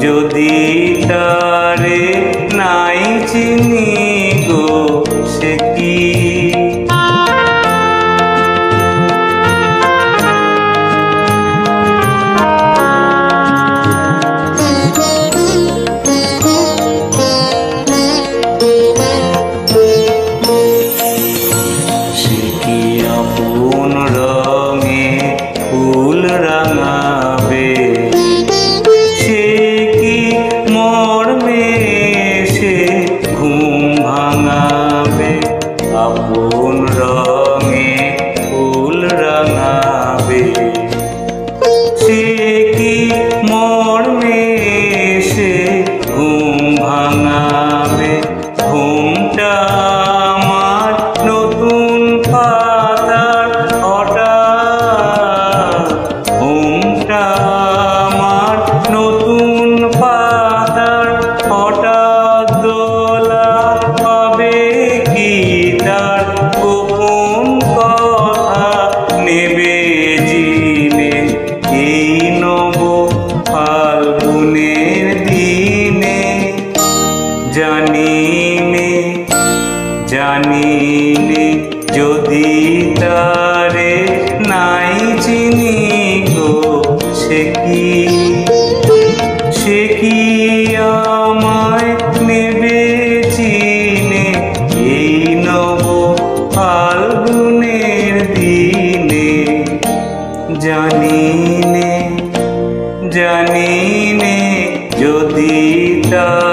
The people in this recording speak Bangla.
যদি তারে নাই চিনি গো সে কি আপন রঙে ফুল রাঙাবে সে কি মর্মে সে ঘুম ভাঙাবে ঘুমটা আমার নতুন পাতার হঠাৎ ঘুমটা আমার নতুন পাতার হঠাৎ দোলা পাবে কি তার গোপন কথা নেবে জিনে এই নব ফাল্গুনের দিনে জানিনে জানিনে যদি তারে নাই চিনি গো সে কি আমায় নেবে চিনে এই নব ফাল্গুনের দিনে জানিনে জানিনে যদি তা